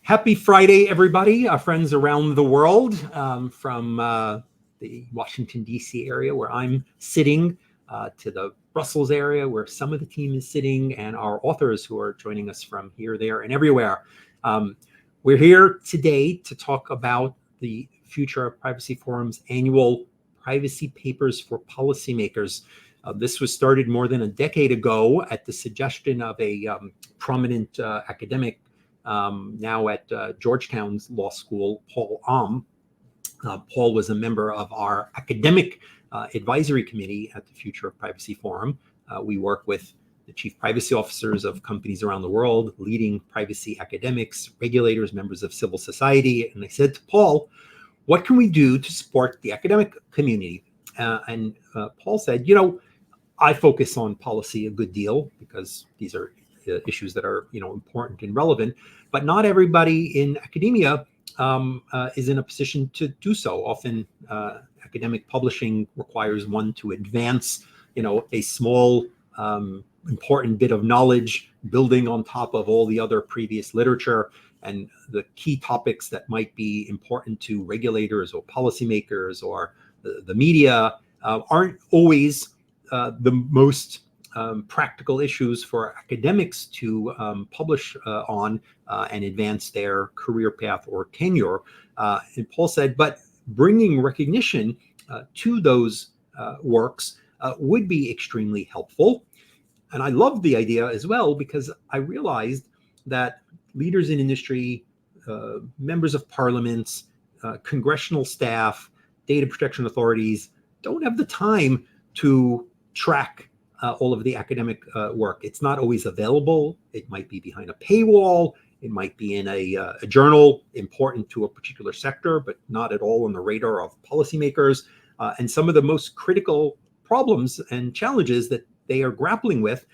Happy Friday, everybody, friends around the world, from the Washington, D.C. area where I'm sitting to the Brussels area where some of the team is sitting, and our authors who are joining us from here, there, and everywhere. We're here today to talk about the Future of Privacy Forum's annual Privacy Papers for Policymakers. This was started more than a decade ago at the suggestion of a prominent academic now at Georgetown's law school, Paul Alm. Paul was a member of our academic advisory committee at the Future of Privacy Forum. We work with the chief privacy officers of companies around the world, leading privacy academics, regulators, members of civil society. And I said to Paul, what can we do to support the academic community? And Paul said, I focus on policy a good deal because these are issues that are important and relevant, but not everybody in academia is in a position to do so. Often academic publishing requires one to advance a small important bit of knowledge, building on top of all the other previous literature, and the key topics that might be important to regulators or policymakers or the media aren't always the most practical issues for academics to publish on and advance their career path or tenure. And Paul said, but bringing recognition to those works would be extremely helpful. And I love the idea as well, because I realized that leaders in industry, members of parliaments, congressional staff, data protection authorities don't have the time to track all of the academic work. It's not always available. It might be behind a paywall. It might be in a journal important to a particular sector, but not at all on the radar of policymakers. And some of the most critical problems and challenges that they are grappling with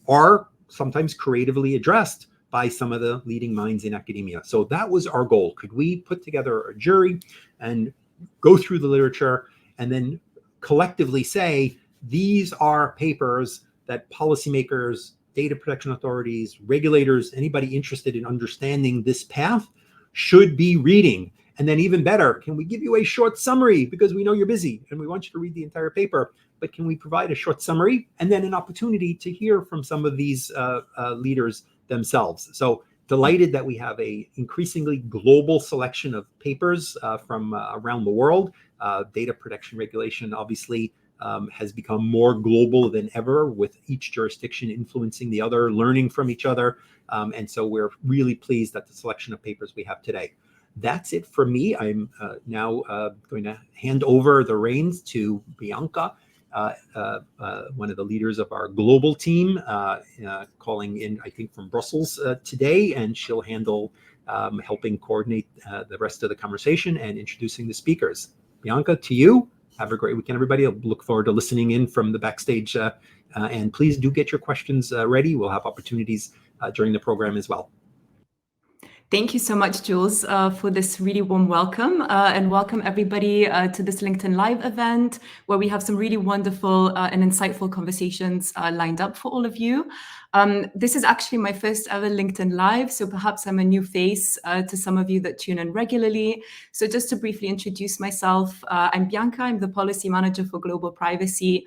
are sometimes creatively addressed by some of the leading minds in academia. So that was our goal. Could we put together a jury and go through the literature and then collectively say, these are papers that policymakers, data protection authorities, regulators, anybody interested in understanding this path should be reading? And then even better, can we give you a short summary? Because we know you're busy and we want you to read the entire paper, but can we provide a short summary and then an opportunity to hear from some of these leaders themselves? So delighted that we have a increasingly global selection of papers from around the world. Data protection regulation obviously has become more global than ever, with each jurisdiction influencing the other, learning from each other. And so we're really pleased at the selection of papers we have today. That's it for me. I'm now going to hand over the reins to Bianca, one of the leaders of our global team, calling in, I think, from Brussels today, and she'll handle helping coordinate the rest of the conversation and introducing the speakers. Bianca, to you. Have a great weekend, everybody. I look forward to listening in from the backstage. And please do get your questions ready. We'll have opportunities during the program as well. Thank you so much, Jules, for this really warm welcome, and welcome everybody to this LinkedIn Live event, where we have some really wonderful and insightful conversations lined up for all of you. This is actually my first ever LinkedIn Live, so perhaps I'm a new face to some of you that tune in regularly. So just to briefly introduce myself, I'm Bianca. I'm the Policy Manager for Global Privacy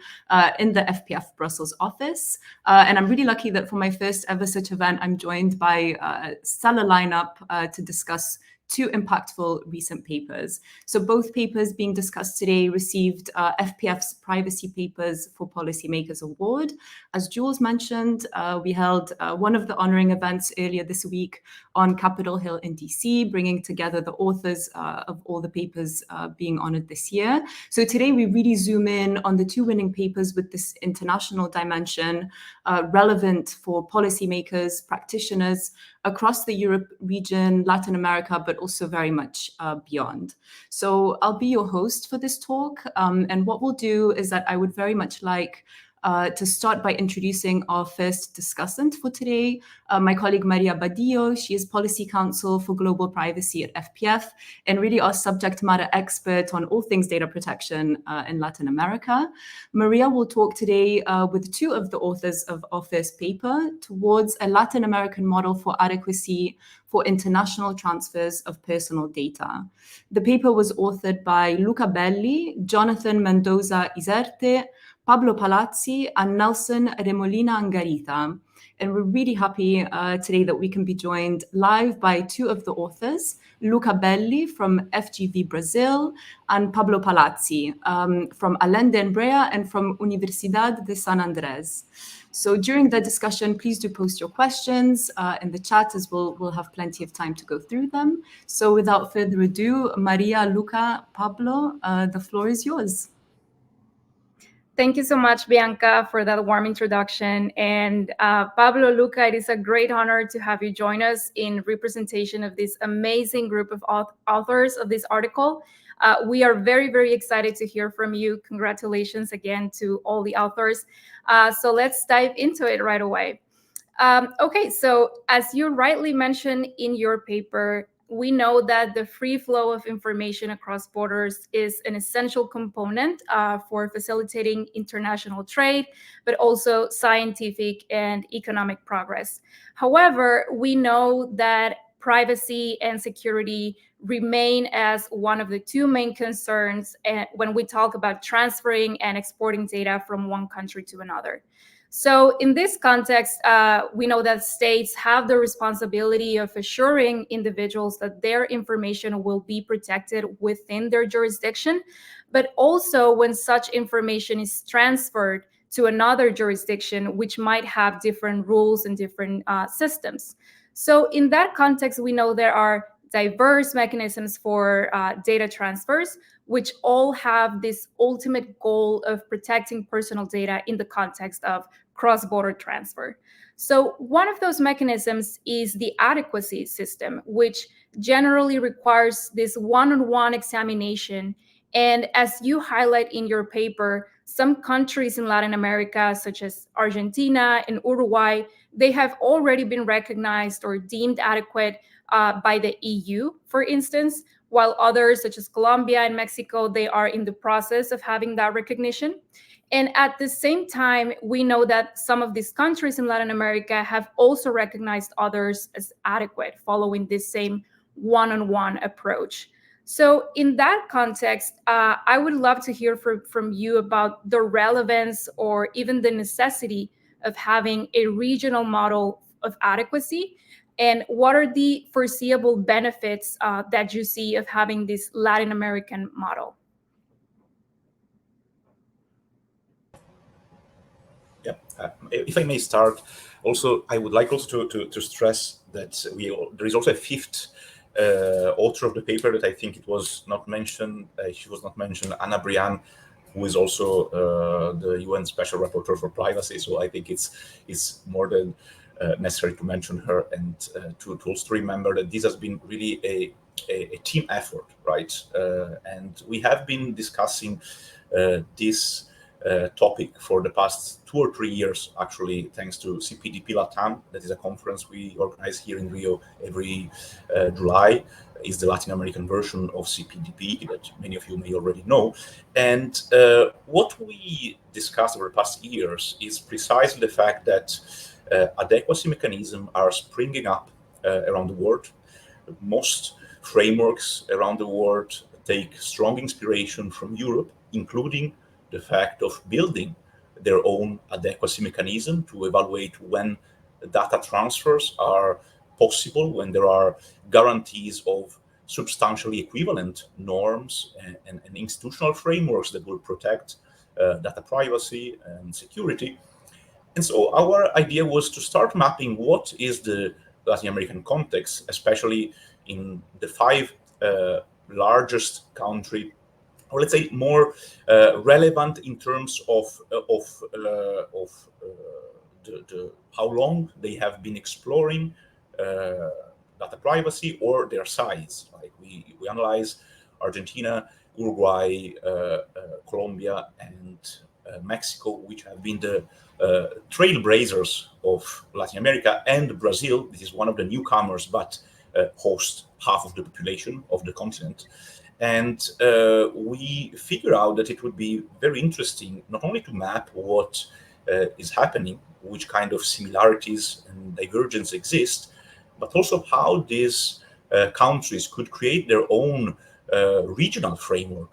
in the FPF Brussels office. And I'm really lucky that for my first ever such event, I'm joined by a stellar lineup to discuss two impactful recent papers. So both papers being discussed today received FPF's Privacy Papers for Policymakers Award. As Jules mentioned, we held one of the honoring events earlier this week on Capitol Hill in DC, bringing together the authors of all the papers being honored this year. So today we really zoom in on the two winning papers with this international dimension, relevant for policymakers, practitioners across the Europe region, Latin America, but also very much beyond. So I'll be your host for this talk. And what we'll do is that I would very much like to start by introducing our first discussant for today, my colleague Maria Badillo. She is Policy Counsel for Global Privacy at FPF and really our subject matter expert on all things data protection in Latin America. Maria will talk today with two of the authors of our first paper towards a Latin American model for adequacy for international transfers of personal data. The paper was authored by Luca Belli, Jonathan Mendoza Izerte, Pablo Palazzi, and Nelson Remolina Angarita. And we're really happy today that we can be joined live by two of the authors, Luca Belli from FGV Brazil and Pablo Palazzi from Allende and Brea and from Universidad de San Andrés. So during the discussion, please do post your questions in the chat as we'll have plenty of time to go through them. So without further ado, Maria, Luca, Pablo, the floor is yours. Thank you so much, Bianca, for that warm introduction. And Pablo, Luca, it is a great honor to have you join us in representation of this amazing group of authors of this article. We are very, very excited to hear from you. Congratulations again to all the authors. So let's dive into it right away. Okay, so as you rightly mentioned in your paper, we know that the free flow of information across borders is an essential component for facilitating international trade, but also scientific and economic progress. However, we know that privacy and security remain as one of the two main concerns when we talk about transferring and exporting data from one country to another. So in this context, we know that states have the responsibility of assuring individuals that their information will be protected within their jurisdiction, but also when such information is transferred to another jurisdiction, which might have different rules and different systems. So in that context, we know there are diverse mechanisms for data transfers, which all have this ultimate goal of protecting personal data in the context of cross-border transfer. So one of those mechanisms is the adequacy system, which generally requires this one-on-one examination. And as you highlight in your paper, some countries in Latin America, such as Argentina and Uruguay, they have already been recognized or deemed adequate by the EU, for instance, while others, such as Colombia and Mexico, they are in the process of having that recognition. And at the same time, we know that some of these countries in Latin America have also recognized others as adequate, following this same one-on-one approach. So in that context, I would love to hear from you about the relevance or even the necessity of having a regional model of adequacy, and what are the foreseeable benefits that you see of having this Latin American model? Yeah, if I may start, also I would like also to stress that there is also a fifth author of the paper that I think it was not mentioned. She was not mentioned, Anna Brian, who is also the UN Special Rapporteur for Privacy. So I think it's more than necessary to mention her and to also remember that this has been really a team effort, right? And we have been discussing this topic for the past 2 or 3 years, actually, thanks to CPDP Latam. That is a conference we organize here in Rio every July. Is the Latin American version of CPDP that many of you may already know. And what we discussed over the past years is precisely the fact that adequacy mechanisms are springing up around the world. Most frameworks around the world take strong inspiration from Europe, including the fact of building their own adequacy mechanism to evaluate when data transfers are possible, when there are guarantees of substantially equivalent norms and institutional frameworks that will protect data privacy and security. And so our idea was to start mapping what is the Latin American context, especially in the 5 largest countries, or let's say more relevant in terms of how long they have been exploring data privacy or their size. Like we analyze Argentina, Uruguay, Colombia, and Mexico, which have been the trailblazers of Latin America, and Brazil. This is one of the newcomers, but hosts half of the population of the continent. And we figure out that it would be very interesting not only to map what is happening, which kind of similarities and divergence exist, but also how these countries could create their own regional framework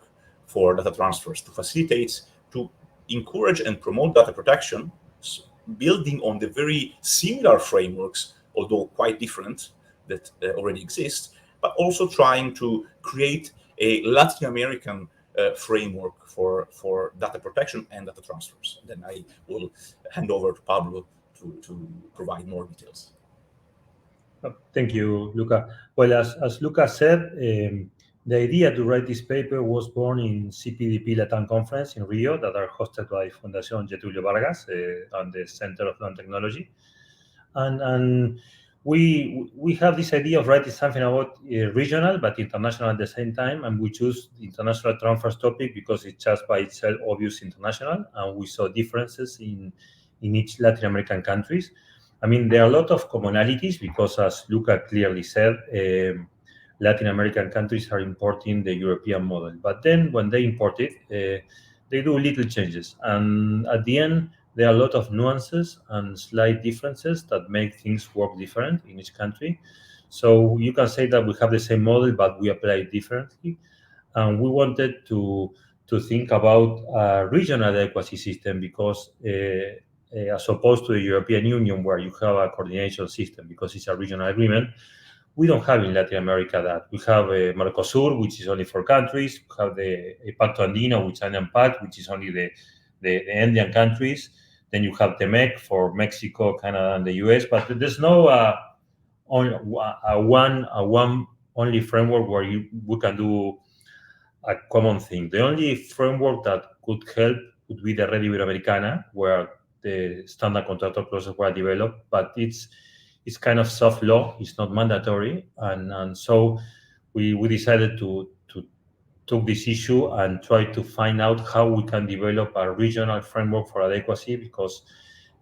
for data transfers to facilitate, to encourage and promote data protection, building on the very similar frameworks, although quite different, that already exist, but also trying to create a Latin American framework for data protection and data transfers. Then I will hand over to Pablo to provide more details. Thank you, Luca. Well, as Luca said, the idea to write this paper was born in CPDP Latam conference in Rio that are hosted by Fundación Getulio Vargas and the Center of Nanotechnology. And we have this idea of writing something about regional but international at the same time, and we choose the international transfers topic because it's just by itself obvious international, and we saw differences in each Latin American countries. I mean, there are a lot of commonalities because, as Luca clearly said, Latin American countries are importing the European model. But then when they import it, they do little changes. And at the end, there are a lot of nuances and slight differences that make things work different in each country. So you can say that we have the same model, but we apply it differently. And we wanted to think about a regional adequacy system because as opposed to the European Union, where you have a coordination system because it's a regional agreement, we don't have in Latin America that. We have Mercosur, which is only 4 countries. We have the Pacto Andino, which is Andean Pact, which is only the Andean countries. Then you have TEMEC for Mexico, Canada, and the US. But there's no one only framework where we can do a common thing. The only framework that could help would be the Red Iberoamericana, where the standard contractor process were developed, but it's kind of soft law. It's not mandatory, and so we decided to took this issue and try to find out how we can develop a regional framework for adequacy, because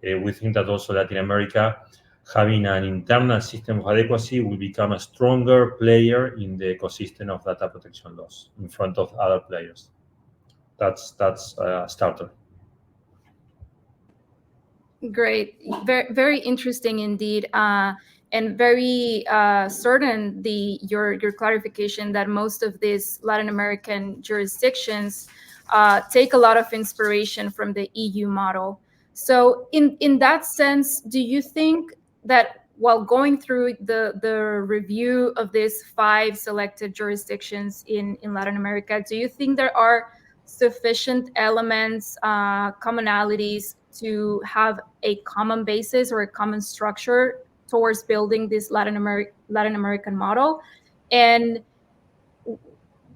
we think that also Latin America, having an internal system of adequacy, will become a stronger player in the ecosystem of data protection laws in front of other players. That's a starter. Great, very, very interesting indeed, and very certain your clarification that most of these Latin American jurisdictions take a lot of inspiration from the EU model. So in that sense, do you think that while going through the review of these 5 selected jurisdictions in Latin America, do you think there are sufficient elements, commonalities to have a common basis or a common structure towards building this Latin American model? And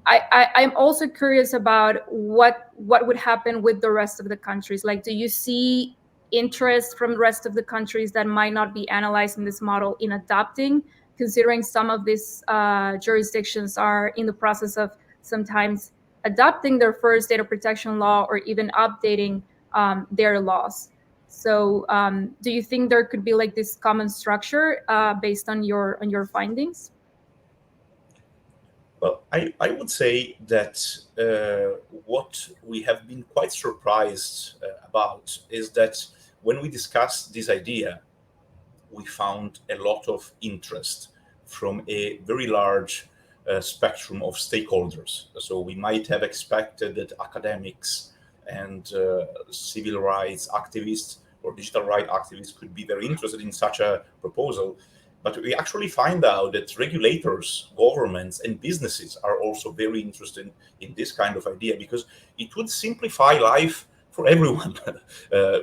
I'm also curious about what would happen with the rest of the countries. Like, do you see interest from the rest of the countries that might not be analyzed in this model in adopting, considering some of these jurisdictions are in the process of sometimes adopting their first data protection law or even updating their laws? So do you think there could be like this common structure based on your findings? Well, I would say that what we have been quite surprised about is that when we discussed this idea, we found a lot of interest from a very large spectrum of stakeholders. So we might have expected that academics and civil rights activists or digital rights activists could be very interested in such a proposal. But we actually find out that regulators, governments, and businesses are also very interested in this kind of idea, because it would simplify life for everyone.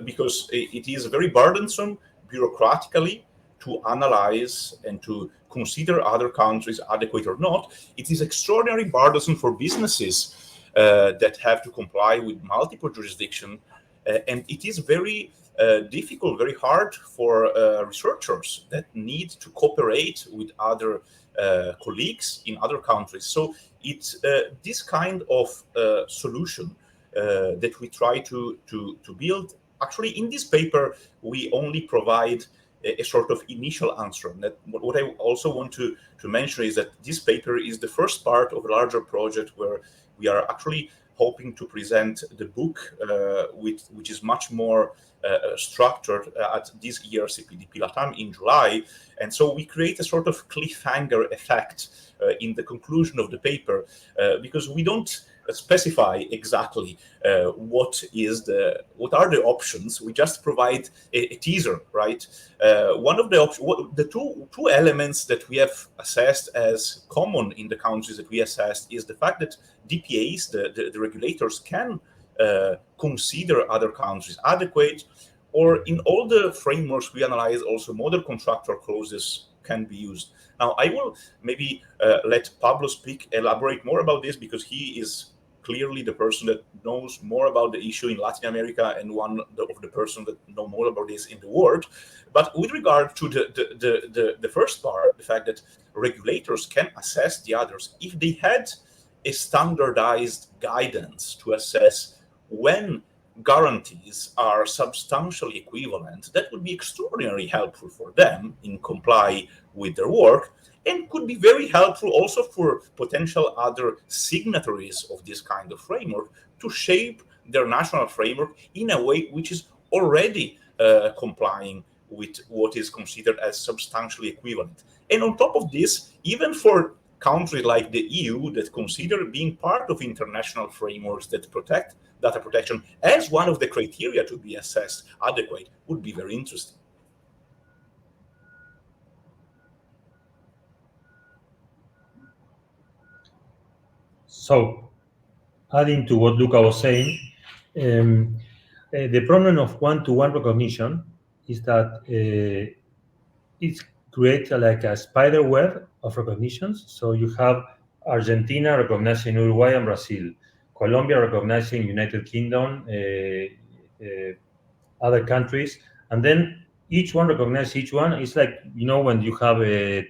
Because it is very burdensome bureaucratically to analyze and to consider other countries adequate or not. It is extraordinarily burdensome for businesses that have to comply with multiple jurisdictions. And it is very difficult, very hard for researchers that need to cooperate with other colleagues in other countries. So it's this kind of solution that we try to build. Actually, in this paper, we only provide a sort of initial answer. And that what I also want to mention is that this paper is the first part of a larger project where we are actually hoping to present the book, which is much more structured at this year's CPDP Latam in July. And so we create a sort of cliffhanger effect in the conclusion of the paper, because we don't specify exactly what are the options. We just provide a teaser, right? One of the two elements that we have assessed as common in the countries that we assessed is the fact that DPAs, the regulators, can consider other countries adequate, or in all the frameworks we analyze, also model contractor clauses can be used. Now, I will maybe let Pablo elaborate more about this, because he is clearly the person that knows more about the issue in Latin America and one of the person that know more about this in the world. But with regard to the first part, the fact that regulators can assess the others, if they had a standardized guidance to assess when guarantees are substantially equivalent, that would be extraordinarily helpful for them in comply with their work, and could be very helpful also for potential other signatories of this kind of framework to shape their national framework in a way which is already complying with what is considered as substantially equivalent. And on top of this, even for countries like the EU that consider being part of international frameworks that protect data protection as one of the criteria to be assessed adequate, would be very interesting. So, adding to what Luca was saying, the problem of one-to-one recognition is that it creates like a spider web of recognitions. So you have Argentina recognizing Uruguay and Brazil, Colombia recognizing United Kingdom, other countries, and then each one recognizes each one. It's like, when you have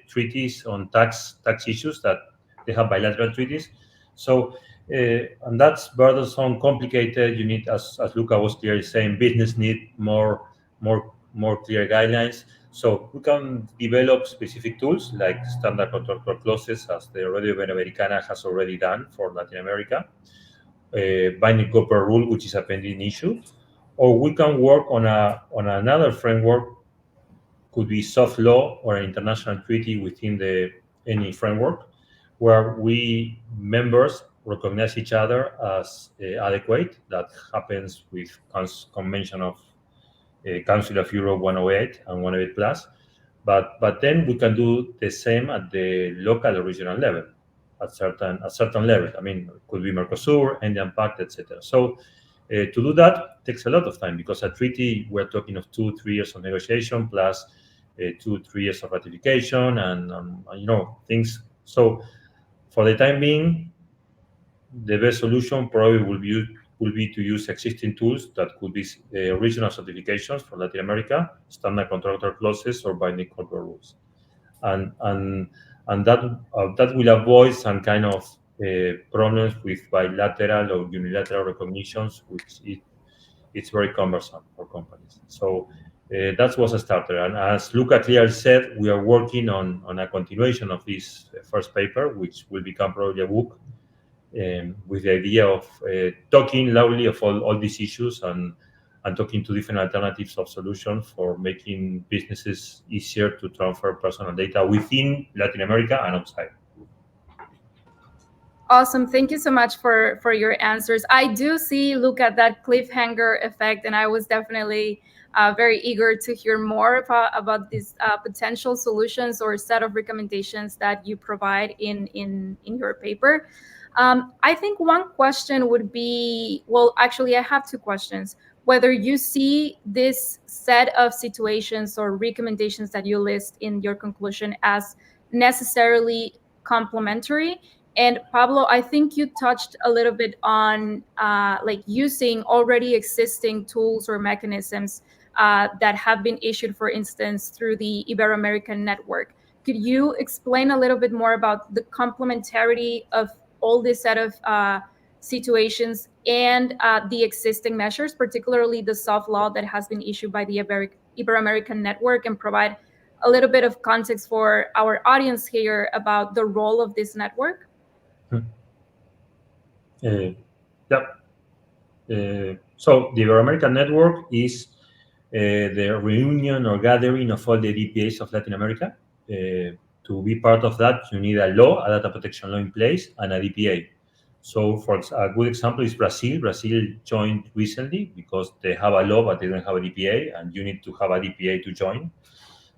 treaties on tax issues, that they have bilateral treaties. So, and that's burdensome, complicated. You need, as Luca was clearly saying, business need more clear guidelines. So we can develop specific tools like standard contractor clauses, as the Radio Iberoamericana has already done for Latin America, binding corporate rule, which is a pending issue, or we can work on another framework. Could be soft law or an international treaty within any framework, where we members recognize each other as adequate. That happens with Convention of Council of Europe 108 and 108 plus, but then we can do the same at the local or regional level, at certain level. I mean, it could be Mercosur, Andean Pact, etc. So to do that takes a lot of time, because a treaty, we're talking of 2-3 years of negotiation plus 2-3 years of ratification and things. So for the time being, the best solution probably will be to use existing tools that could be regional certifications for Latin America, standard contractor clauses, or binding corporate rules, and that will avoid some kind of problems with bilateral or unilateral recognitions, which it's very cumbersome for companies. So that was a starter, and as Luca clearly said, we are working on a continuation of this first paper, which will become probably a book, with the idea of talking loudly of all these issues and talking to different alternatives of solutions for making businesses easier to transfer personal data within Latin America and outside. Awesome. Thank you so much for your answers. I do see, look at that cliffhanger effect, and I was definitely very eager to hear more about these potential solutions or set of recommendations that you provide in your paper. I think one question would be, well, actually, I have two questions. Whether you see this set of situations or recommendations that you list in your conclusion as necessarily complementary. And Pablo, I think you touched a little bit on like using already existing tools or mechanisms that have been issued, for instance, through the Ibero-American network. Could you explain a little bit more about the complementarity of all this set of situations and the existing measures, particularly the soft law that has been issued by the Ibero-American Network, and provide a little bit of context for our audience here about the role of this network? So the Ibero-American Network is the reunion or gathering of all the DPAs of Latin America. To be part of that, you need a law, a data protection law in place, and a DPA. So for a good example is Brazil. Brazil joined recently because they have a law, but they don't have a DPA, and you need to have a DPA to join.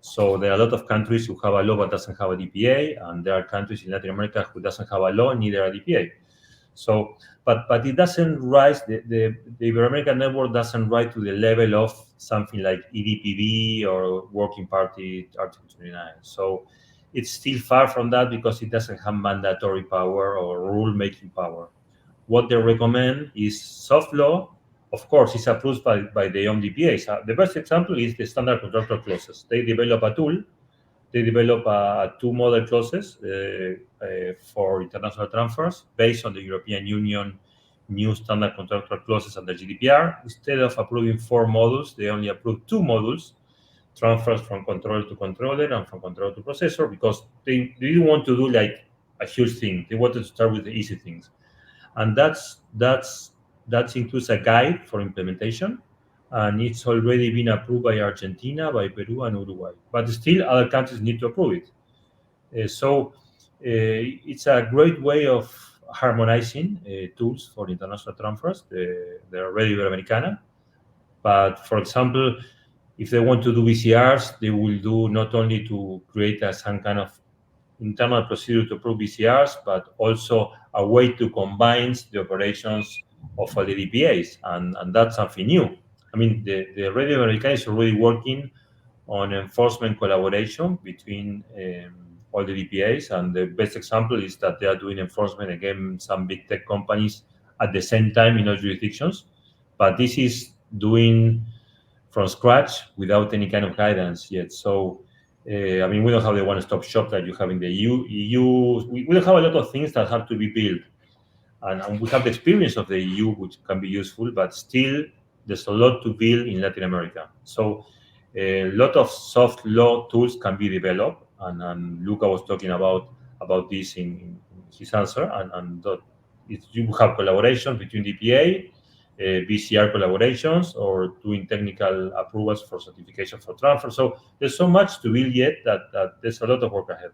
So there are a lot of countries who have a law but doesn't have a DPA, and there are countries in Latin America who doesn't have a law, neither a DPA. So, but it doesn't rise, the Ibero-American Network doesn't rise to the level of something like EDPB or Working Party Article 29. So it's still far from that because it doesn't have mandatory power or rule-making power. What they recommend is soft law. Of course, it's approved by the DPAs. The best example is the standard contractual clauses. They develop a tool. They develop two model clauses for international transfers based on the European Union new standard contractual clauses under GDPR. Instead of approving 4 modules, they only approve 2 modules, transfers from controller to controller and from controller to processor, because they didn't want to do like a huge thing. They wanted to start with the easy things. And that includes a guide for implementation. And it's already been approved by Argentina, by Peru, and Uruguay. But still, other countries need to approve it. So it's a great way of harmonizing tools for international transfers. They're already Ibero-Americana. But for example, if they want to do VCRs, they will do not only to create some kind of internal procedure to approve VCRs, but also a way to combine the operations of all the DPAs. And that's something new. I mean, the Radio Americana is already working on enforcement collaboration between all the DPAs, and the best example is that they are doing enforcement against some big tech companies at the same time in all jurisdictions. But this is doing from scratch without any kind of guidance yet. So, I mean, we don't have the one-stop shop that you have in the EU. We don't have a lot of things that have to be built. And we have the experience of the EU, which can be useful, but still there's a lot to build in Latin America. So a lot of soft law tools can be developed, and Luca was talking about this in his answer, and you have collaboration between DPA, BCR collaborations, or doing technical approvals for certification for transfer. So there's so much to build yet that there's a lot of work ahead.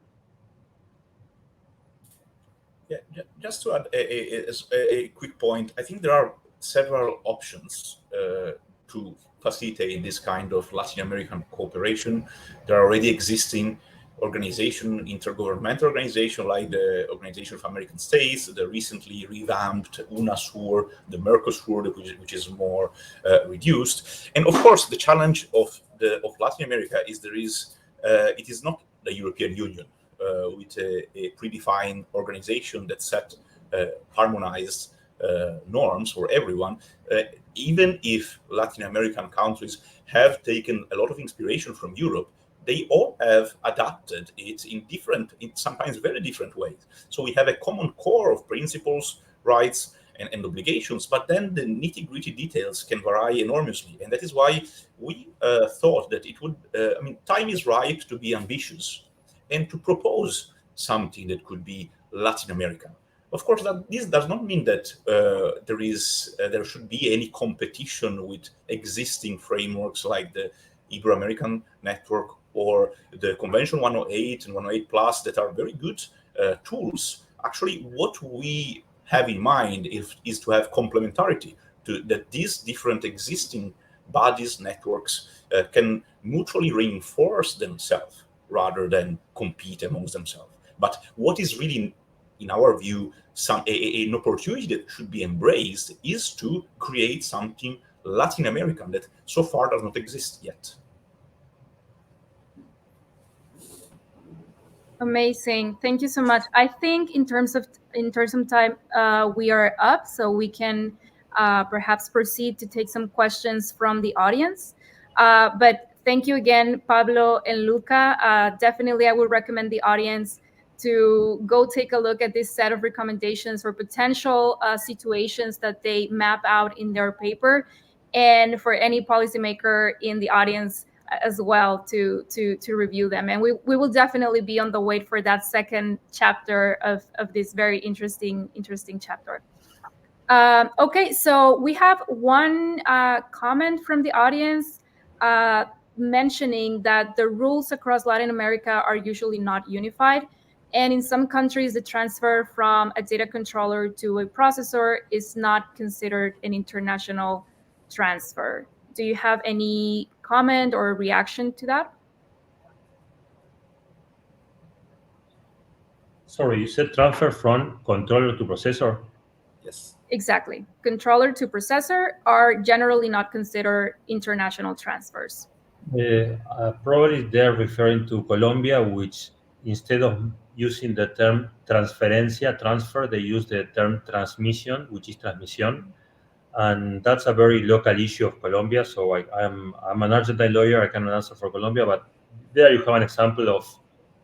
Yeah, just to add a quick point, I think there are several options to facilitate this kind of Latin American cooperation. There are already existing intergovernmental organization like the Organization of American States, the recently revamped UNASUR, the Mercosur, which is more reduced. And of course, the challenge of Latin America is it is not the European Union with a predefined organization that set harmonized norms for everyone. Even if Latin American countries have taken a lot of inspiration from Europe, they all have adapted it in sometimes very different ways. So we have a common core of principles, rights, and obligations, but then the nitty-gritty details can vary enormously. And that is why we thought that it would, time is ripe to be ambitious and to propose something that could be Latin American. Of course, this does not mean that there should be any competition with existing frameworks like the Ibero-American Network or the Convention 108 and 108 Plus that are very good tools. Actually, what we have in mind is to have complementarity, that these different existing bodies, networks can mutually reinforce themselves rather than compete amongst themselves. But what is really, in our view, an opportunity that should be embraced is to create something Latin American that so far does not exist yet. Amazing. Thank you so much. I think in terms of time, we are up, so we can perhaps proceed to take some questions from the audience. But thank you again, Pablo and Luca. Definitely, I would recommend the audience to go take a look at this set of recommendations for potential situations that they map out in their paper, and for any policymaker in the audience as well to review them. And we will definitely be on the wait for that second chapter of this very interesting chapter. Okay, so we have one comment from the audience mentioning that the rules across Latin America are usually not unified. And in some countries, the transfer from a data controller to a processor is not considered an international transfer. Do you have any comment or reaction to that? Sorry, you said transfer from controller to processor? Yes. Exactly. Controller to processor are generally not considered international transfers. Probably they're referring to Colombia, which instead of using the term transferencia, transfer, they use the term transmission, which is transmisión. And that's a very local issue of Colombia. So I'm an Argentine lawyer, I cannot answer for Colombia, but there you have an example of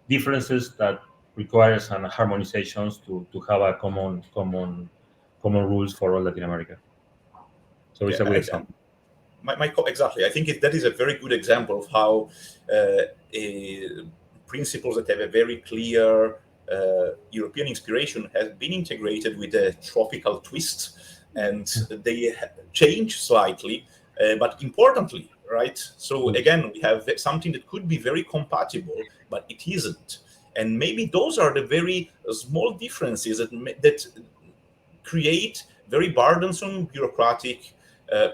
differences that requires an harmonizations to have a common rules for all Latin America. So it's a good example. Exactly. I think that is a very good example of how principles that have a very clear European inspiration have been integrated with a tropical twist, and they change slightly, but importantly, right? So again, we have something that could be very compatible, but it isn't. And maybe those are the very small differences that create very burdensome bureaucratic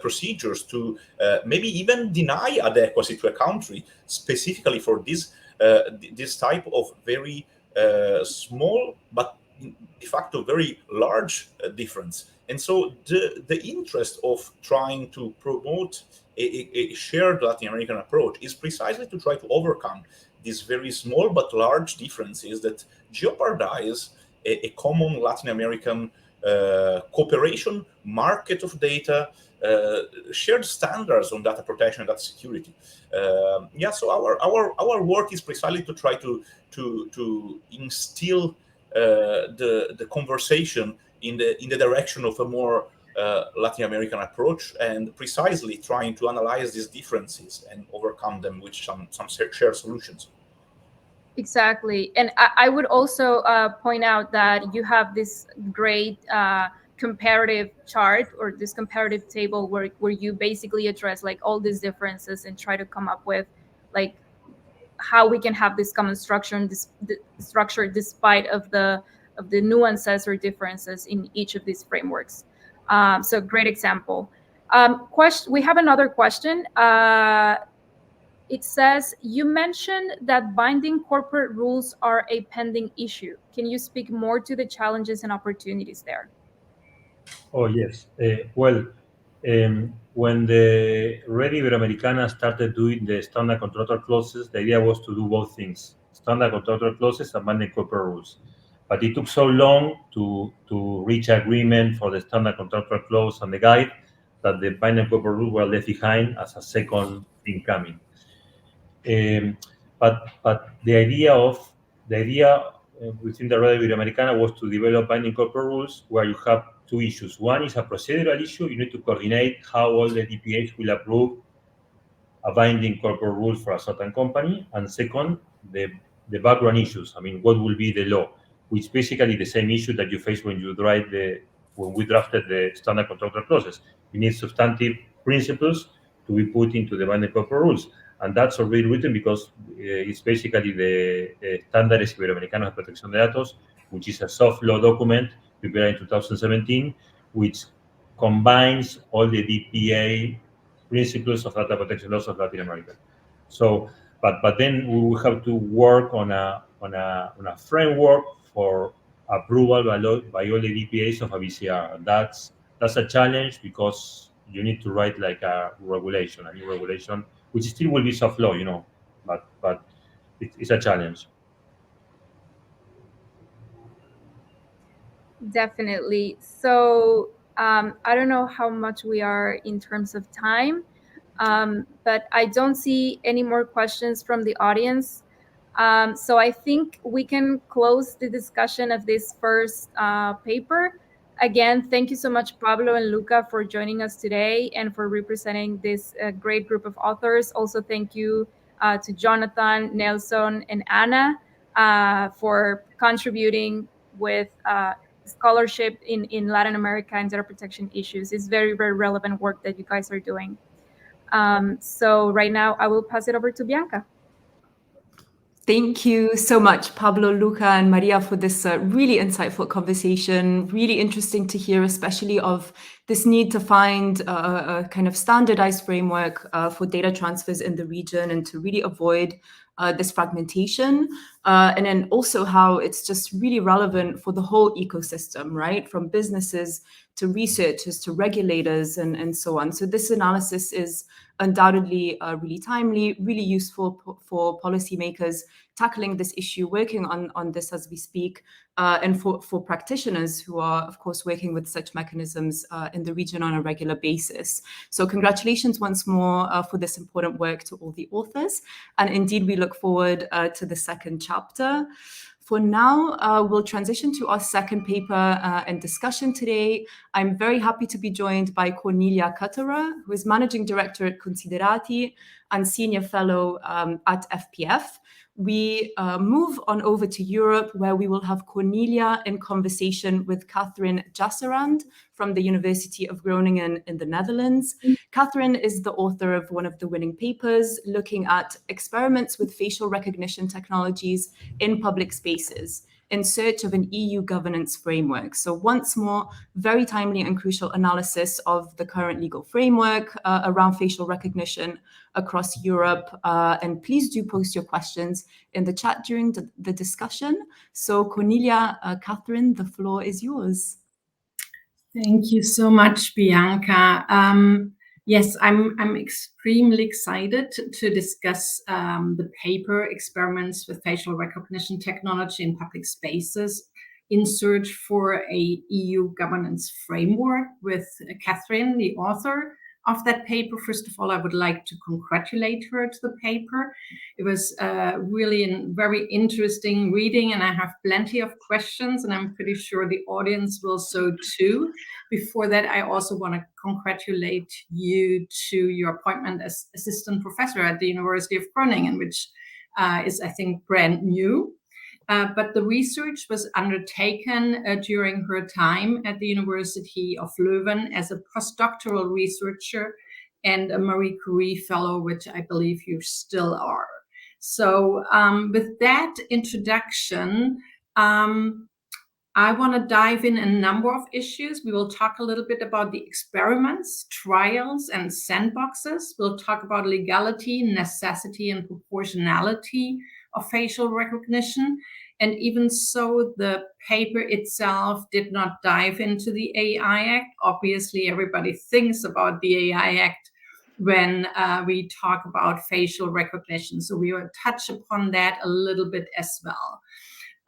procedures to maybe even deny adequacy to a country specifically for this type of very small but de facto very large difference. And so the interest of trying to promote a shared Latin American approach is precisely to try to overcome these very small but large differences that jeopardize a common Latin American cooperation, market of data, shared standards on data protection and data security. So our work is precisely to try to instill the conversation in the direction of a more Latin American approach, and precisely trying to analyze these differences and overcome them with some shared solutions. Exactly. And I would also point out that you have this great comparative chart, or this comparative table where you basically address like all these differences and try to come up with like how we can have this common structure despite of the nuances or differences in each of these frameworks. So great example. We have another question. It says, you mentioned that binding corporate rules are a pending issue. Can you speak more to the challenges and opportunities there? Oh, yes. When the Red Iberoamericana started doing the standard contractor clauses, the idea was to do both things, standard contractor clauses and binding corporate rules. But it took so long to reach agreement for the standard contractor clause and the guide that the binding corporate rules were left behind as a second thing coming. But the idea within the Red Iberoamericana was to develop binding corporate rules where you have two issues. One is a procedural issue. You need to coordinate how all the DPAs will approve a binding corporate rule for a certain company. And second, the background issues. I mean, what will be the law? Which basically the same issue that you face when we drafted the standard contractor clauses. You need substantive principles to be put into the binding corporate rules. And that's already written because it's basically the Estándares Iberoamericanos de Protección de Datos, which is a soft law document prepared in 2017, which combines all the DPA principles of data protection laws of Latin America. So, but then we will have to work on a framework for approval by all the DPAs of a BCR. And that's a challenge because you need to write like a new regulation, which still will be soft law, but it's a challenge. Definitely. So I don't know how much we are in terms of time, but I don't see any more questions from the audience. So I think we can close the discussion of this first paper. Again, thank you so much, Pablo and Luca, for joining us today and for representing this great group of authors. Also, thank you to Jonathan, Nelson, and Anna for contributing with scholarship in Latin America and data protection issues. It's very, very relevant work that you guys are doing. So right now, I will pass it over to Bianca. Thank you so much, Pablo, Luca, and Maria, for this really insightful conversation. Really interesting to hear, especially of this need to find a kind of standardized framework for data transfers in the region and to really avoid this fragmentation. And then also how it's just really relevant for the whole ecosystem, right? From businesses to researchers to regulators and so on. So this analysis is undoubtedly really timely, really useful for policymakers tackling this issue, working on this as we speak, and for practitioners who are, of course, working with such mechanisms in the region on a regular basis. So congratulations once more for this important work to all the authors. And indeed, we look forward to the second chapter. For now, we'll transition to our second paper and discussion today. I'm very happy to be joined by Cornelia Kutterer, who is Managing Director at Considerati and Senior Fellow at FPF. We move on over to Europe, where we will have Cornelia in conversation with Catherine Jasserand from the University of Groningen in the Netherlands. Catherine is the author of one of the winning papers looking at experiments with facial recognition technologies in public spaces in search of an EU governance framework. So once more, very timely and crucial analysis of the current legal framework around facial recognition across Europe. And please do post your questions in the chat during the discussion. So Cornelia, Catherine, the floor is yours. Thank you so much, Bianca. Yes, I'm extremely excited to discuss the paper Experiments with Facial Recognition Technology in Public Spaces in search for a EU governance framework with Catherine, the author of that paper. First of all, I would like to congratulate her to the paper. It was really a very interesting reading, and I have plenty of questions, and I'm pretty sure the audience will so too. Before that, I also want to congratulate you to your appointment as assistant professor at the University of Groningen, which is, I think, brand new. But the research was undertaken during her time at the University of Leuven as a postdoctoral researcher and a Marie Curie fellow, which I believe you still are. So with that introduction, I want to dive in a number of issues. We will talk a little bit about the experiments, trials, and sandboxes. We'll talk about legality, necessity, and proportionality of facial recognition. And even so, the paper itself did not dive into the AI Act. Obviously, everybody thinks about the AI Act when we talk about facial recognition. So we will touch upon that a little bit as well.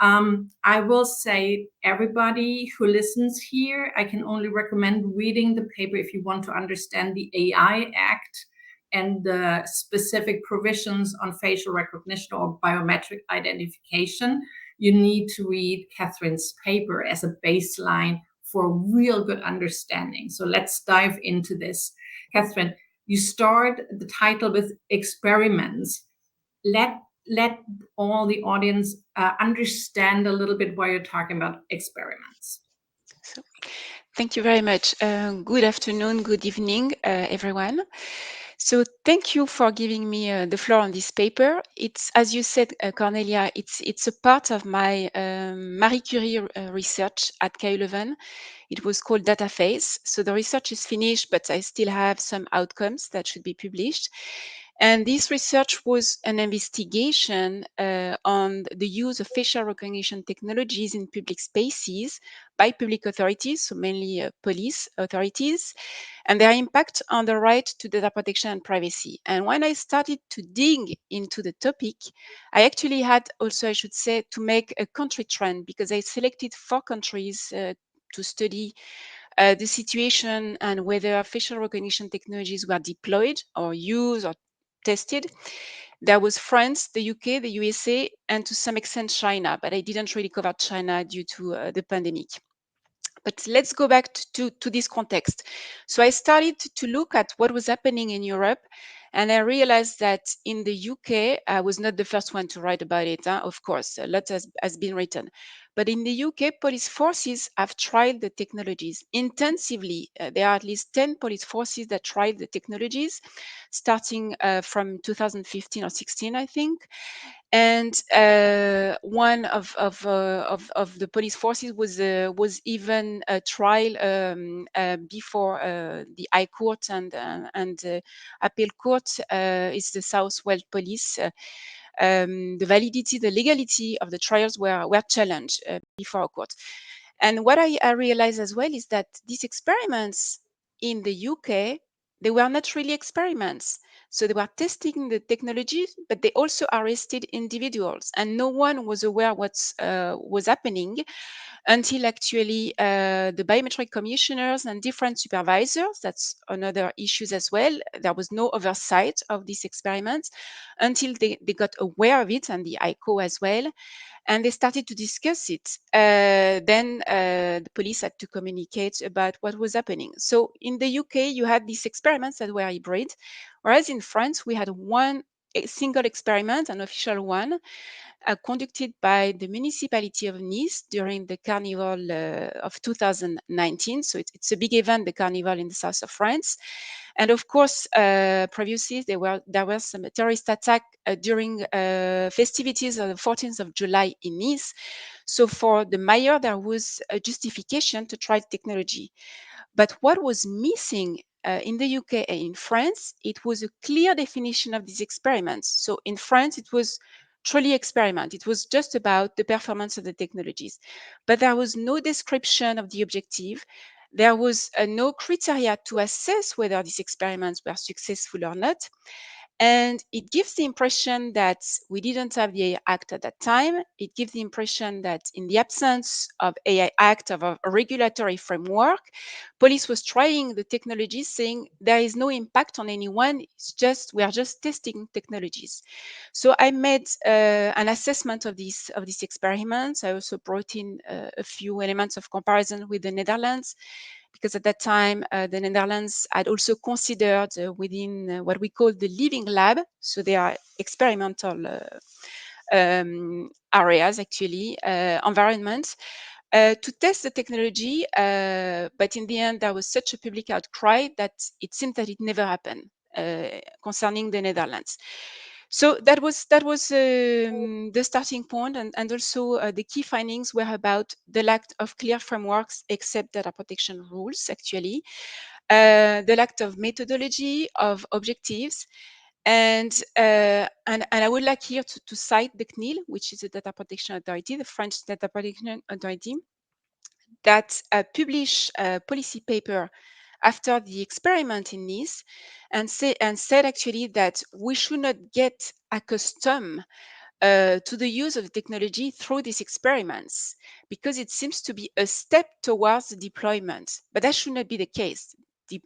I will say, everybody who listens here, I can only recommend reading the paper if you want to understand the AI Act and the specific provisions on facial recognition or biometric identification. You need to read Catherine's paper as a baseline for real good understanding. So let's dive into this. Catherine, you start the title with experiments. Let all the audience understand a little bit why you're talking about experiments. So, thank you very much. Good afternoon, good evening, everyone. So thank you for giving me the floor on this paper. It's, as you said, Cornelia, it's a part of my Marie Curie research at KU Leuven. It was called Data Phase. So the research is finished, but I still have some outcomes that should be published. And this research was an investigation on the use of facial recognition technologies in public spaces by public authorities, so mainly police authorities, and their impact on the right to data protection and privacy. And when I started to dig into the topic, I actually had also, I should say, to make a country trend, because I selected 4 countries to study the situation and whether facial recognition technologies were deployed or used or tested. There was France, the UK, the USA, and to some extent China, but I didn't really cover China due to the pandemic. But let's go back to this context. So I started to look at what was happening in Europe, and I realized that in the UK, I was not the first one to write about it, of course, a lot has been written. But in the UK, police forces have tried the technologies intensively. There are at least 10 police forces that tried the technologies, starting from 2015 or 16, I think. And one of the police forces was even a trial before the High Court and Appeal Court. Is the South Wales Police. The validity, the legality of the trials were challenged before a court. And what I realized as well is that these experiments in the UK, they were not really experiments. So they were testing the technology, but they also arrested individuals, and no one was aware what was happening until actually the biometric commissioners and different supervisors. That's another issue as well. There was no oversight of these experiments until they got aware of it, and the ICO as well. And they started to discuss it. Then the police had to communicate about what was happening. So in the UK, you had these experiments that were hybrid, whereas in France, we had a single experiment, an official one, conducted by the municipality of Nice during the Carnival of 2019. So it's a big event, the Carnival in the south of France. And of course, previously there were some terrorist attack during festivities on the 14th of July in Nice. So for the mayor, there was a justification to try technology. But what was missing in the UK and in France, it was a clear definition of these experiments. So in France, it was truly experiment. It was just about the performance of the technologies. But there was no description of the objective. There was no criteria to assess whether these experiments were successful or not. And it gives the impression that we didn't have the AI Act at that time. It gives the impression that in the absence of AI Act, of a regulatory framework, police was trying the technologies, saying there is no impact on anyone. We are just testing technologies. So I made an assessment of these experiments. I also brought in a few elements of comparison with the Netherlands, because at that time, the Netherlands had also considered within what we call the living lab. So they are experimental areas, actually, environments, to test the technology. But in the end, there was such a public outcry that it seemed that it never happened concerning the Netherlands. So that was the starting point, and also the key findings were about the lack of clear frameworks except data protection rules, actually, the lack of methodology, of objectives, and I would like here to cite the CNIL, which is the Data Protection Authority, the French Data Protection Authority, that published a policy paper after the experiment in Nice, and said actually that we should not get accustomed to the use of the technology through these experiments, because it seems to be a step towards the deployment. But that should not be the case. The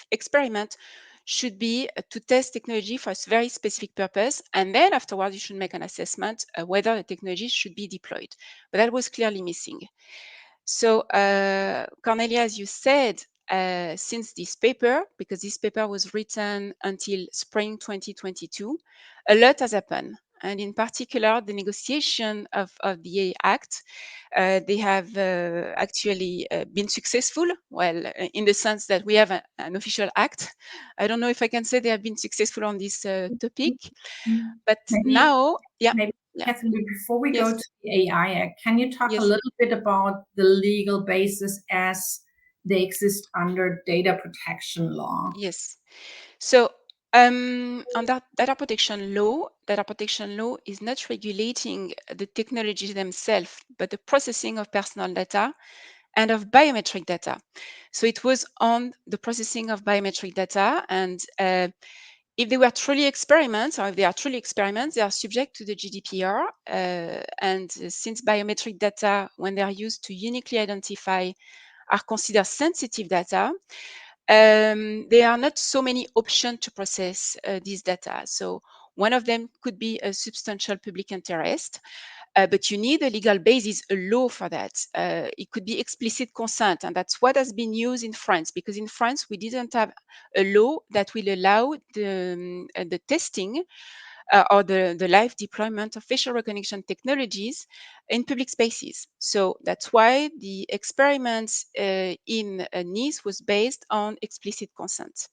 experiment should be to test technology for a very specific purpose, and then afterwards you should make an assessment whether the technology should be deployed. But that was clearly missing. So Cornelia, as you said, since this paper, because this paper was written until spring 2022, a lot has happened. And in particular, the negotiation of the AI Act, they have actually been successful. Well, in the sense that we have an official act. I don't know if I can say they have been successful on this topic, but now, yeah. Catherine, before we Yes. go to the AI Act, can you talk a little bit about the legal basis as they exist under data protection law? Yes. So on that data protection law is not regulating the technologies themselves, but the processing of personal data and of biometric data. So it was on the processing of biometric data, and if they were truly experiments, or if they are truly experiments, they are subject to the GDPR. And since biometric data, when they are used to uniquely identify, are considered sensitive data, there are not so many options to process these data. So One of them could be a substantial public interest. But you need a legal basis, a law for that. It could be explicit consent, and that's what has been used in France, because in France, we didn't have a law that will allow the testing or the live deployment of facial recognition technologies in public spaces. So that's why the experiments in Nice was based on explicit consent.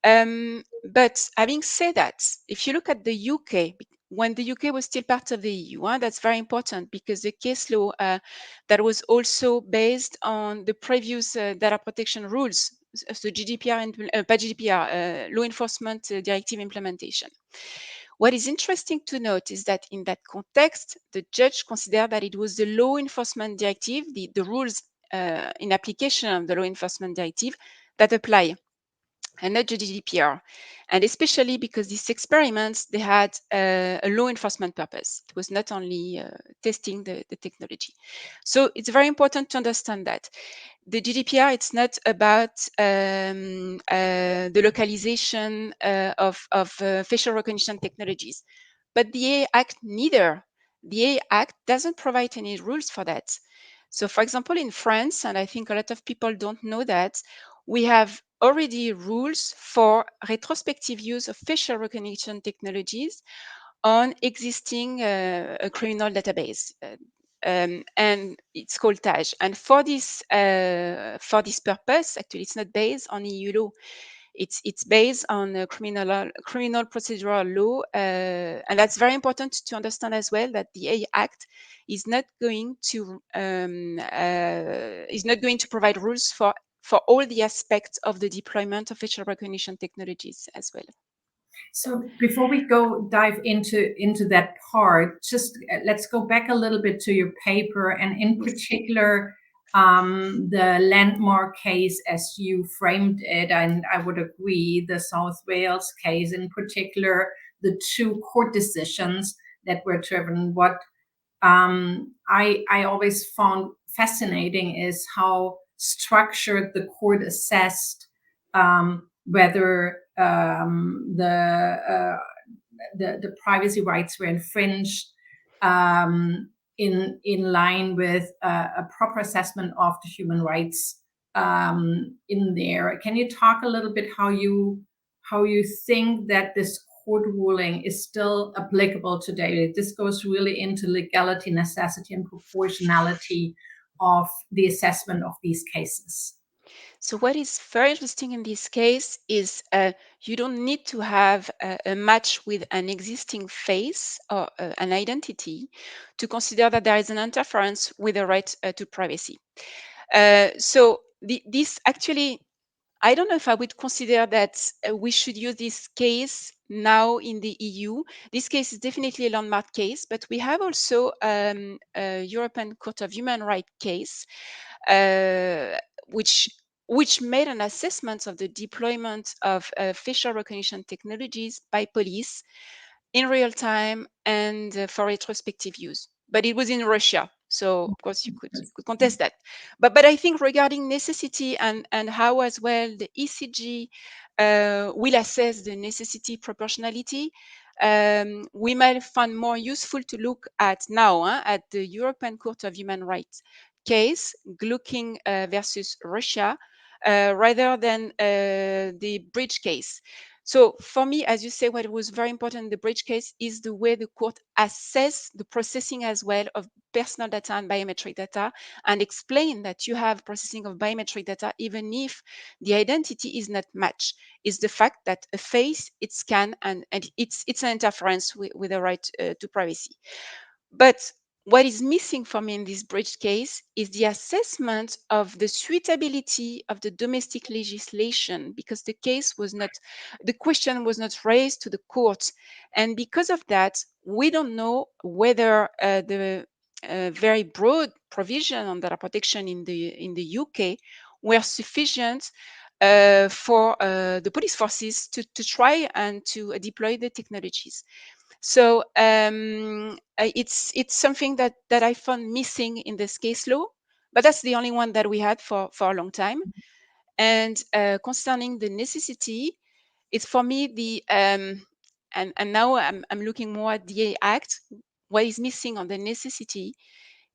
But having said that, if you look at the UK, when the UK was still part of the EU, that's very important, because the case law that was also based on the previous data protection rules, so GDPR and pas GDPR, law enforcement directive implementation. What is interesting to note is that in that context, the judge considered that it was the law enforcement directive, the rules in application of the law enforcement directive that apply, and not the GDPR. And especially because these experiments, they had a law enforcement purpose. It was not only testing the technology. So it's very important to understand that. The GDPR, it's not about the localization of facial recognition technologies, but the AI Act neither. The AI Act doesn't provide any rules for that. So for example, in France, and I think a lot of people don't know that, we have already rules for retrospective use of facial recognition technologies on existing a criminal database. And it's called TAJ. And for this purpose, actually, it's not based on EU law. It's based on criminal procedural law, and that's very important to understand as well, that the AI Act is not going to provide rules for all the aspects of the deployment of facial recognition technologies as well. So before we dive into that part, just let's go back a little bit to your paper, and in particular, the landmark case as you framed it, and I would agree, the South Wales case in particular, the two court decisions that were driven. What I always found fascinating is how structured the court assessed whether the privacy rights were infringed in line with a proper assessment of the human rights in there. Can you talk a little bit how you think that this court ruling is still applicable today? This goes really into legality, necessity, and proportionality of the assessment of these cases. So what is very interesting in this case is you don't need to have a match with an existing face or an identity to consider that there is an interference with the right to privacy. So this actually, I don't know if I would consider that we should use this case now in the EU. This case is definitely a landmark case, but we have also a European Court of Human Rights case, which made an assessment of the deployment of facial recognition technologies by police in real time and for retrospective use. But it was in Russia, so of course you could contest that. But I think regarding necessity and how as well the ECG will assess the necessity proportionality, we might find more useful to look at now at the European Court of Human Rights case, Glucking versus Russia, rather than the Bridge case. So for me, as you say, what was very important in the Bridge case is the way the court assessed the processing as well of personal data and biometric data, and explain that you have processing of biometric data even if the identity is not matched. Is the fact that a face, it's scanned, and it's an interference with the right to privacy. But what is missing for me in this Bridge case is the assessment of the suitability of the domestic legislation, because the question was not raised to the court. And because of that, we don't know whether the very broad provision on data protection in the UK were sufficient for the police forces to try and to deploy the technologies. So it's something that I found missing in this case law, but that's the only one that we had for a long time. And concerning the necessity, it's for me and now I'm looking more at the Act. What is missing on the necessity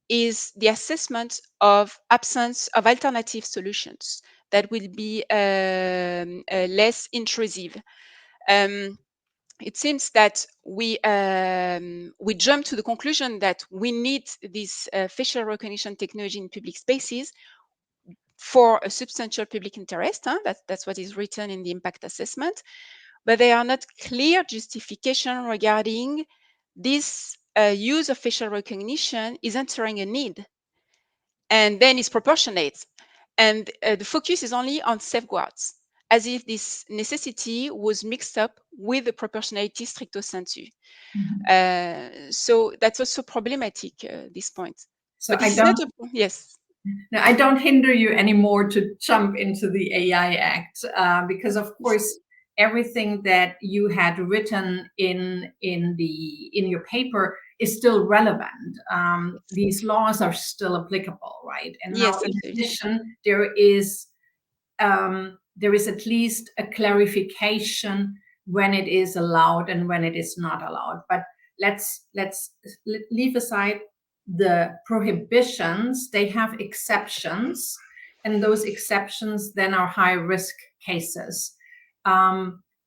is the assessment of absence of alternative solutions that will be less intrusive. It seems that we jump to the conclusion that we need this facial recognition technology in public spaces for a substantial public interest. That's what is written in the impact assessment, but there are not clear justification regarding this use of facial recognition is answering a need, and then is proportionate, and the focus is only on safeguards, as if this necessity was mixed up with the proportionality stricto sensu. So that's also problematic, this point. So but this is not a, yes. No, I don't hinder you anymore to jump into the AI Act, because of course everything that you had written in your paper is still relevant. These laws are still applicable, right? And now, Yes, in absolutely. addition, there is at least a clarification when it is allowed and when it is not allowed. But let's leave aside the prohibitions. They have exceptions, and those exceptions then are high risk cases.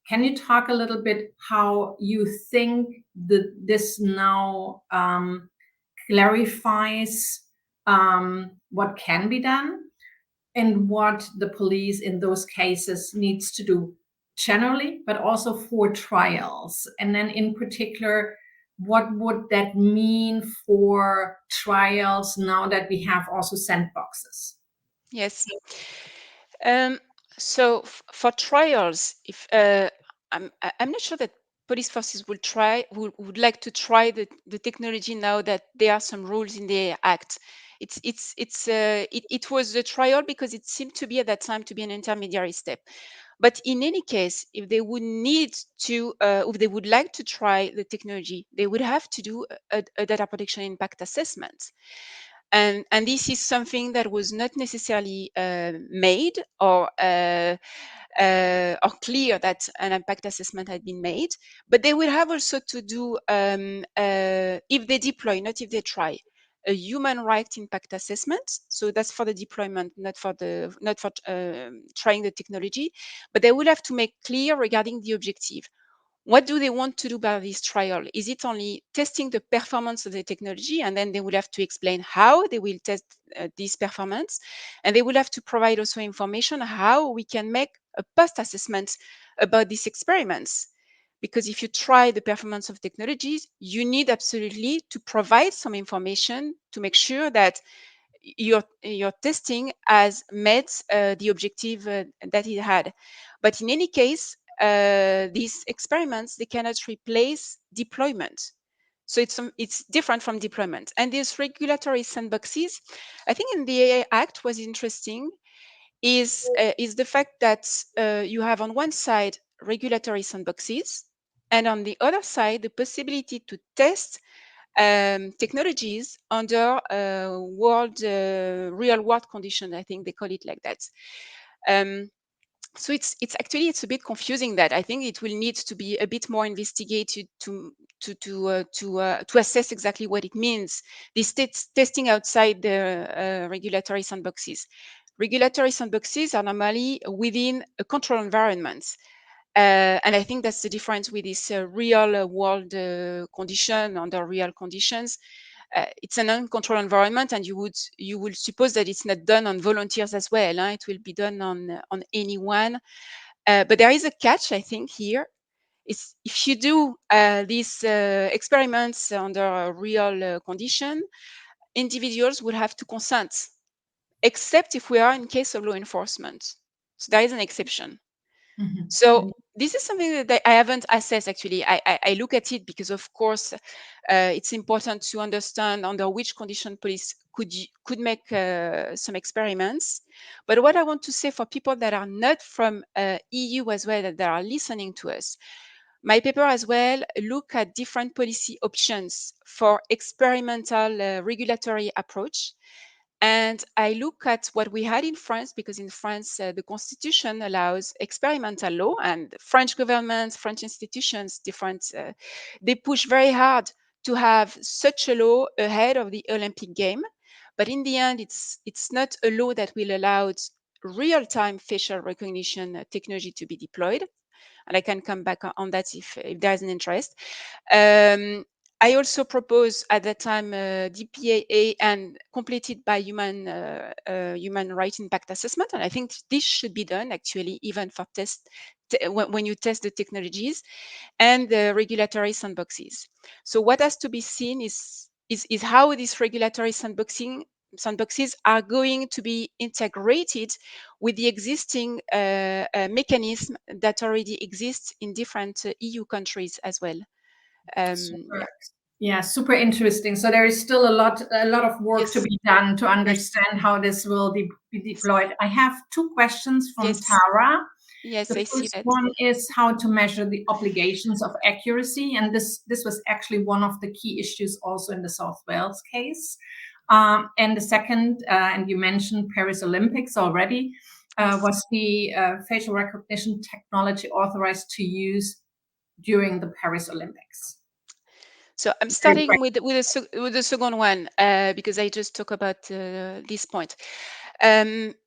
Can you talk a little bit how you think this now clarifies what can be done and what the police in those cases needs to do generally, but also for trials? And then in particular, what would that mean for trials now that we have also sandboxes? Yes. So for trials, if I'm not sure that police forces would like to try the technology now that there are some rules in the Act. It was a trial because it seemed to be at that time to be an intermediary step. But in any case, if they would need to, if they would like to try the technology, they would have to do a data protection impact assessment. And this is something that was not necessarily made or clear that an impact assessment had been made. But they will have also to do, if they deploy, not if they try, a human right impact assessment. So that's for the deployment, not for trying the technology. But they will have to make clear regarding the objective. What do they want to do by this trial? Is it only testing the performance of the technology, and then they will have to explain how they will test this performance, and they will have to provide also information how we can make a post assessment about these experiments? Because if you try the performance of technologies, you need absolutely to provide some information to make sure that your testing has met the objective that it had. But in any case, these experiments, they cannot replace deployment. So it's different from deployment. And these regulatory sandboxes, I think in the AI Act was interesting is the fact that you have on one side regulatory sandboxes, and on the other side the possibility to test technologies under real world condition. I think they call it like that. So it's a bit confusing. That I think it will need to be a bit more investigated to assess exactly what it means. This testing outside the regulatory sandboxes. Regulatory sandboxes are normally within a controlled environment. And I think that's the difference with this real world condition under real conditions. It's an uncontrolled environment, and you would suppose that it's not done on volunteers as well. It will be done on anyone. But there is a catch, I think, here. Is if you do these experiments under a real condition, individuals would have to consent, except if we are in case of law enforcement. So there is an exception. Mm-hmm. So this is something that I haven't assessed, actually. I look at it because, of course, it's important to understand under which condition police could make some experiments. But what I want to say for people that are not from EU as well, that are listening to us, my paper as well look at different policy options for experimental regulatory approach. And I look at what we had in France, because in France, the constitution allows experimental law, and French government, French institutions, different, they push very hard to have such a law ahead of the Olympic game. But in the end, it's not a law that will allow real-time facial recognition technology to be deployed. And I can come back on that if there's an interest. I also proposed at that time DPAA and completed by human rights impact assessment. And I think this should be done actually even for when you test the technologies, and the regulatory sandboxes. So what has to be seen is how these regulatory sandboxes are going to be integrated with the existing mechanism that already exists in different EU countries as well. Yeah, super interesting. So there is still a lot of work Yes. to be done to understand how this will be deployed. I have two questions from Yes. Tara. Yes, The I see first that. one is how to measure the obligations of accuracy, and this was actually one of the key issues also in the South Wales case. And the second, and you mentioned Paris Olympics already, was the facial recognition technology authorized to use during the Paris Olympics? So I'm starting with the second one because I just talked about this point.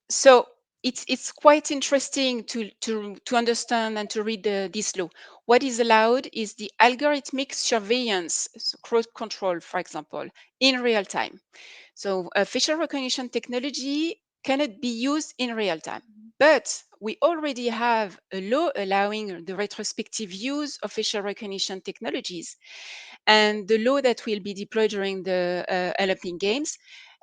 So it's quite interesting to understand and to read this law. What is allowed is the algorithmic surveillance, so crowd control, for example, in real time. So facial recognition technology cannot be used in real time, but we already have a law allowing the retrospective use of facial recognition technologies. And the law that will be deployed during the Olympic Games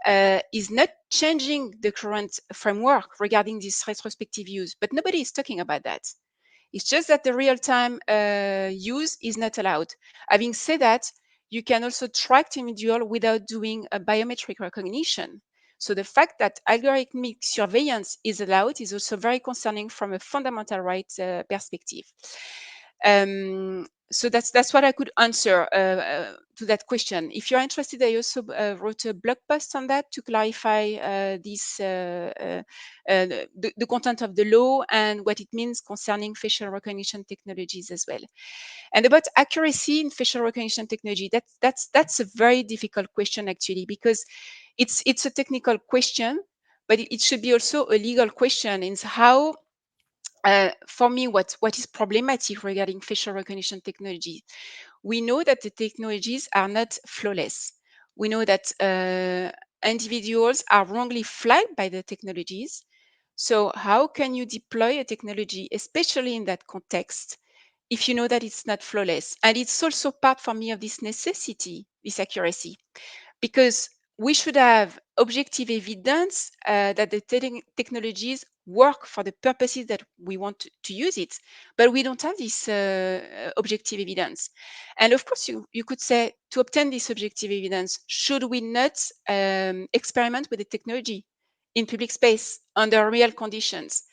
is not changing the current framework regarding this retrospective use, but nobody is talking about that. It's just that the real-time use is not allowed. Having said that, you can also track the individual without doing a biometric recognition. So the fact that algorithmic surveillance is allowed is also very concerning from a fundamental rights perspective. So that's what I could answer to that question. If you're interested, I also wrote a blog post on that to clarify the content of the law and what it means concerning facial recognition technologies as well. And about accuracy in facial recognition technology, that's a very difficult question actually, because it's a technical question, but it should be also a legal question. In how for me, what is problematic regarding facial recognition technology, we know that the technologies are not flawless. We know that individuals are wrongly flagged by the technologies. So how can you deploy a technology, especially in that context, if you know that it's not flawless? And it's also part for me of this necessity, this accuracy, because we should have objective evidence that the technologies work for the purposes that we want to use it, but we don't have this objective evidence. And of course, you could say, to obtain this objective evidence, should we not experiment with the technology in public space under real conditions?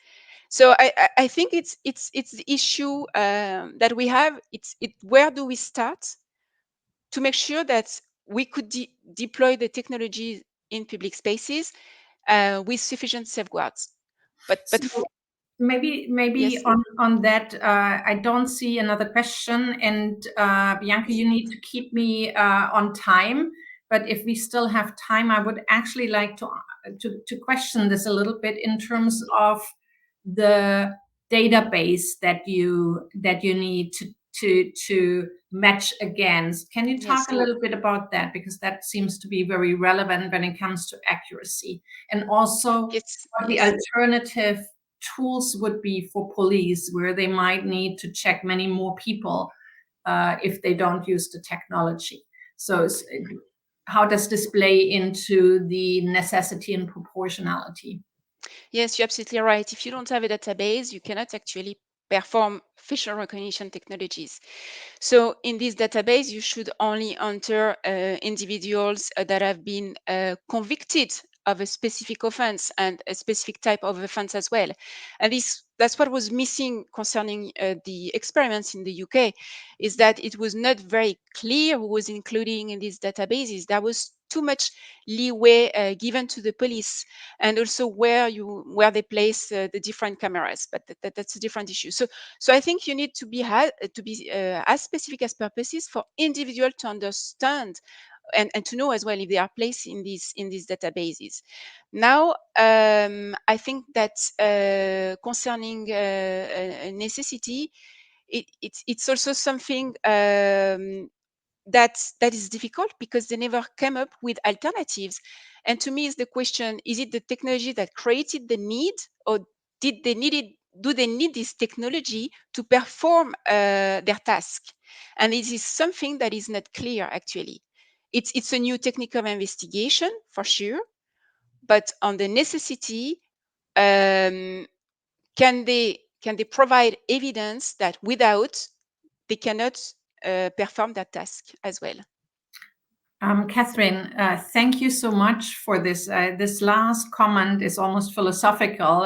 So I think it's the issue that we have. Where do we start to make sure that we could deploy the technology in public spaces with sufficient safeguards. But So maybe yes. on that, I don't see another question. And Bianca, you need to keep me on time. But if we still have time, I would actually like to question this a little bit in terms of the database that you need to match against. Can you talk Yes. a little bit about that? Because that seems to be very relevant when it comes to accuracy. And also what the alternative tools would be for police, where they might need to check many more people if they don't use the technology. So how does this play into the necessity and proportionality? Yes, you're absolutely right. If you don't have a database, you cannot actually perform facial recognition technologies. So in this database, you should only enter individuals that have been convicted of a specific offense and a specific type of offense as well. And that's what was missing concerning the experiments in the UK, is that it was not very clear who was including in these databases. There was too much leeway given to the police, and also where they place the different cameras. But that's a different issue. So I think you need to be as specific as purposes for individual to understand and to know as well if they are placed in these databases. Now, I think that concerning necessity, it's also something that is difficult because they never came up with alternatives. And to me, is the question: is it the technology that created the need, or do they need this technology to perform their task? And it is something that is not clear actually. It's a new technical investigation for sure, but on the necessity, can they provide evidence that without they cannot perform that task as well? Catherine, thank you so much for this. This last comment is almost philosophical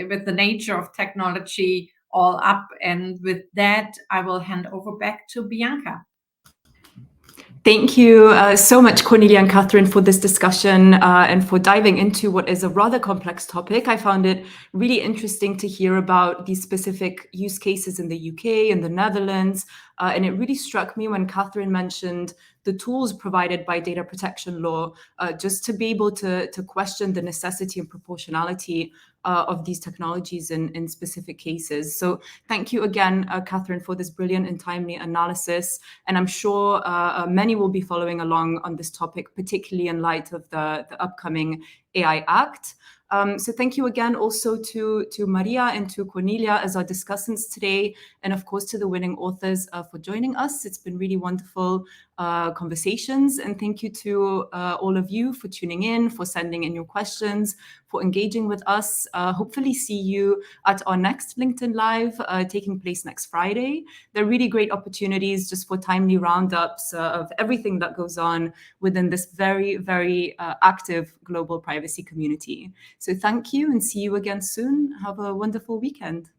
with the nature of technology all up. And with that, I will hand over back to Bianca. Thank you so much, Cornelia and Catherine, for this discussion and for diving into what is a rather complex topic. I found it really interesting to hear about these specific use cases in the UK and the Netherlands. And it really struck me when Catherine mentioned the tools provided by data protection law, just to be able to question the necessity and proportionality of these technologies in specific cases. So thank you again, Catherine, for this brilliant and timely analysis. And I'm sure many will be following along on this topic, particularly in light of the upcoming AI Act. So thank you again also to Maria and to Cornelia as our discussants today, and of course to the winning authors for joining us. It's been really wonderful conversations, and thank you to all of you for tuning in, for sending in your questions, for engaging with us. Hopefully see you at our next LinkedIn Live taking place next Friday. They're really great opportunities just for timely roundups of everything that goes on within this very, very active global privacy community. So thank you and see you again soon. Have a wonderful weekend.